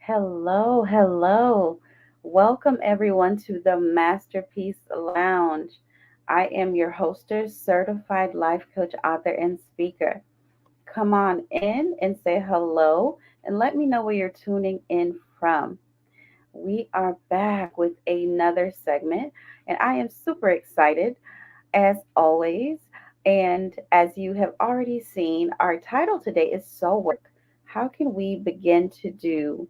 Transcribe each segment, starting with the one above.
Hello, hello. Welcome everyone to the Masterpiece Lounge. I am your hostess, certified life coach, author, and speaker. Come on in and say hello and let me know where you're tuning in from. We are back with another segment, and I am super excited as always. And as you have already seen, our title today is Soul Work. How can we begin to do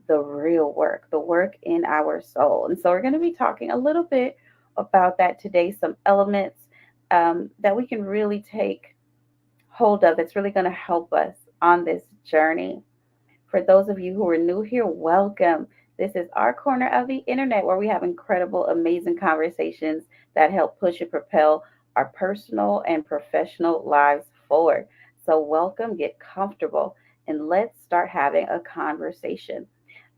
the real work, the work in our soul? And so we're going to be talking a little bit about that today, some elements that we can really take hold of that's really going to help us on this journey. For those of you who are new here, welcome. This is our corner of the internet where we have incredible, amazing conversations that help push and propel our personal and professional lives forward. So, welcome, get comfortable, and let's start having a conversation.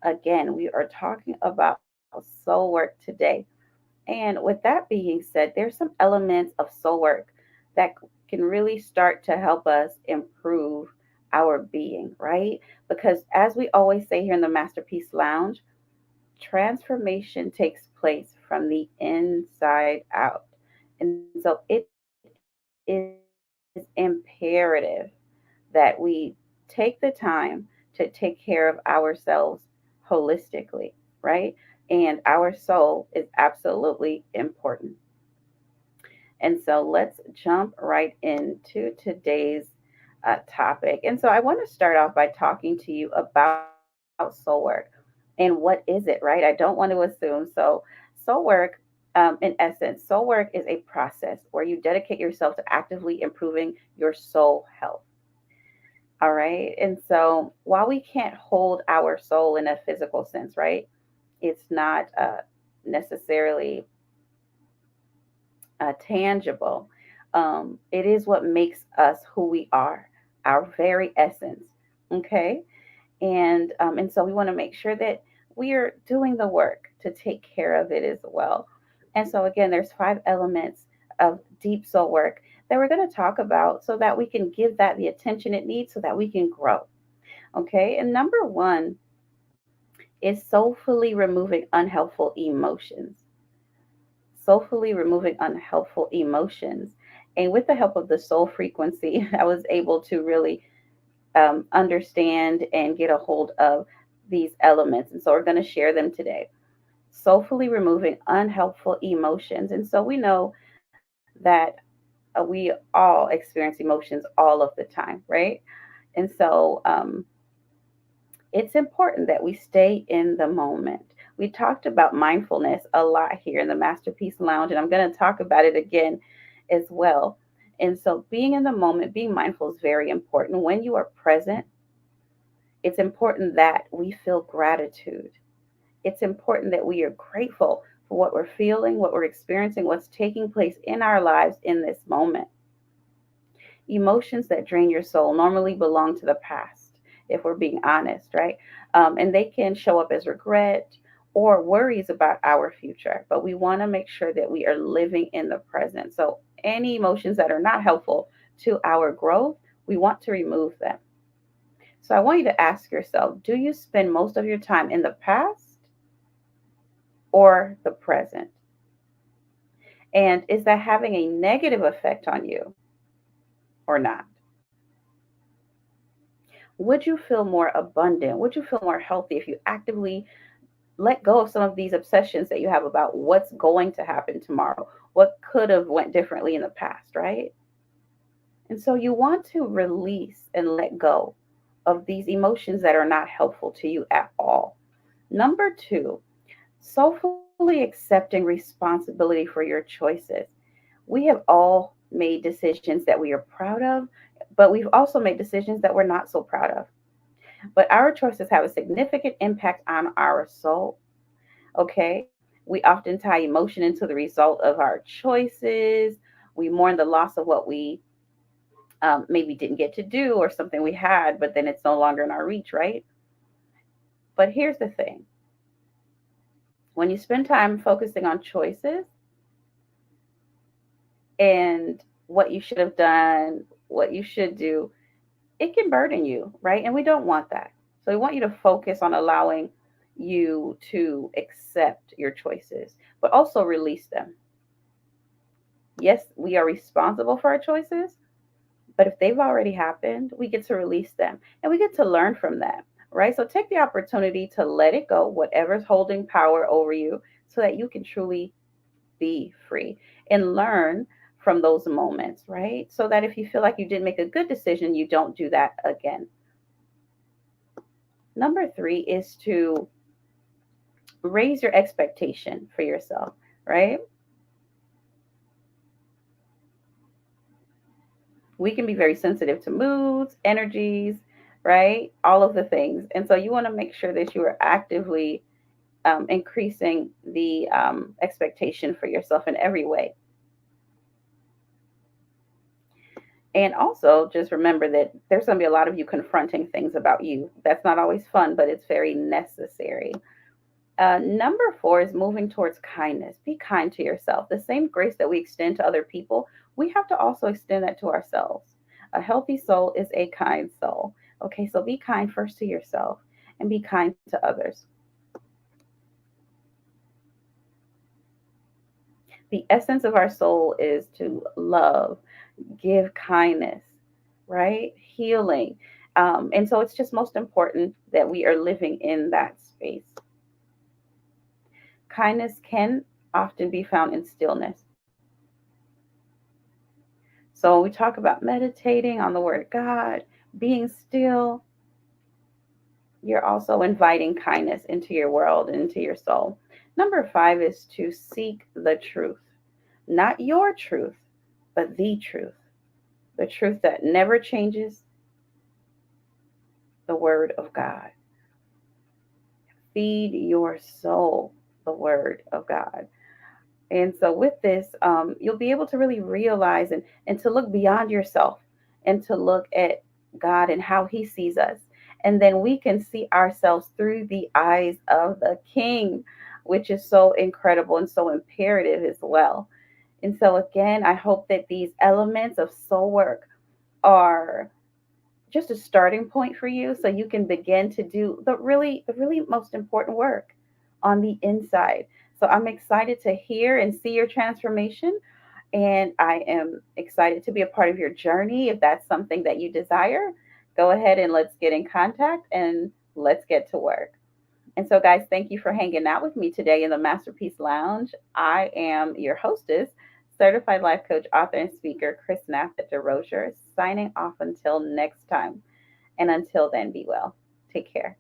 Again, we are talking about soul work today. And with that being said, there's some elements of soul work that can really start to help us improve our being, right? Because as we always say here in the Masterpiece Lounge, transformation takes place from the inside out. And so it is imperative that we take the time to take care of ourselves holistically, right? And our soul is absolutely important. And so let's jump right into today's topic. And so I want to start off by talking to you about soul work and what is it, right? I don't want to assume. So, soul work, in essence, soul work is a process where you dedicate yourself to actively improving your soul health. All right. And so while we can't hold our soul in a physical sense, right? It's not necessarily tangible. It is what makes us who we are, our very essence. Okay, and so we want to make sure that we are doing the work to take care of it as well. And so again, there's five elements of deep soul work that we're going to talk about so that we can give that the attention it needs so that we can grow. Okay, and number one is soulfully removing unhelpful emotions. Soulfully removing unhelpful emotions. And with the help of the soul frequency, I was able to really understand and get a hold of these elements. And so we're going to share them today. Soulfully removing unhelpful emotions. And so we know that we all experience emotions all of the time, right? And so it's important that we stay in the moment. We talked about mindfulness a lot here in the Masterpiece Lounge, and I'm going to talk about it again as well. And so, being in the moment, being mindful is very important. When you are present, it's important that we feel gratitude. It's important that we are grateful for what we're feeling, what we're experiencing, what's taking place in our lives in this moment. Emotions that drain your soul normally belong to the past, if we're being honest, right? And they can show up as regret or worries about our future. But we want to make sure that we are living in the present. So, any emotions that are not helpful to our growth, we want to remove them. So, I want you to ask yourself, do you spend most of your time in the past or the present? And is that having a negative effect on you or not? Would you feel more abundant? Would you feel more healthy if you actively let go of some of these obsessions that you have about what's going to happen tomorrow, what could have went differently in the past, right? And so you want to release and let go of these emotions that are not helpful to you at all. Number two, soulfully accepting responsibility for your choices. We have all made decisions that we are proud of, but we've also made decisions that we're not so proud of. But our choices have a significant impact on our soul. Okay. We often tie emotion into the result of our choices. We mourn the loss of what we maybe didn't get to do or something we had, but then it's no longer in our reach, right? But here's the thing, when you spend time focusing on choices and what you should have done, what you should do, it can burden you, right? And we don't want that. So we want you to focus on allowing you to accept your choices, but also release them. Yes, we are responsible for our choices, but if they've already happened, we get to release them and we get to learn from that, right? So take the opportunity to let it go, whatever's holding power over you, so that you can truly be free and learn from those moments, right? So that if you feel like you didn't make a good decision, you don't do that again. Number three is to raise your expectation for yourself, right? We can be very sensitive to moods, energies, right? All of the things. And so you want to make sure that you are actively increasing the expectation for yourself in every way. And also just remember that there's going to be a lot of you confronting things about you. That's not always fun, but it's very necessary. Number four is moving towards kindness. Be kind to yourself. The same grace that we extend to other people, we have to also extend that to ourselves. A healthy soul is a kind soul. Okay, so be kind first to yourself and be kind to others. The essence of our soul is to love, give kindness, right? Healing. And so it's just most important that we are living in that space. Kindness can often be found in stillness. So when we talk about meditating on the word of God, being still, you're also inviting kindness into your world and into your soul. Number five is to seek the truth, not your truth, but the truth that never changes, the word of God. Feed your soul the word of God. And so, with this, you'll be able to really realize and to look beyond yourself and to look at God and how He sees us. And then we can see ourselves through the eyes of the King, which is so incredible and so imperative as well. And so, again, I hope that these elements of soul work are just a starting point for you so you can begin to do the really most important work on the inside. So I'm excited to hear and see your transformation, and I am excited to be a part of your journey. If that's something that you desire, go ahead and let's get in contact and let's get to work. And so, guys, thank you for hanging out with me today in the Masterpiece Lounge. I am your hostess, certified life coach, author, and speaker, Chris Nathette DeRozier, signing off until next time. And until then, be well. Take care.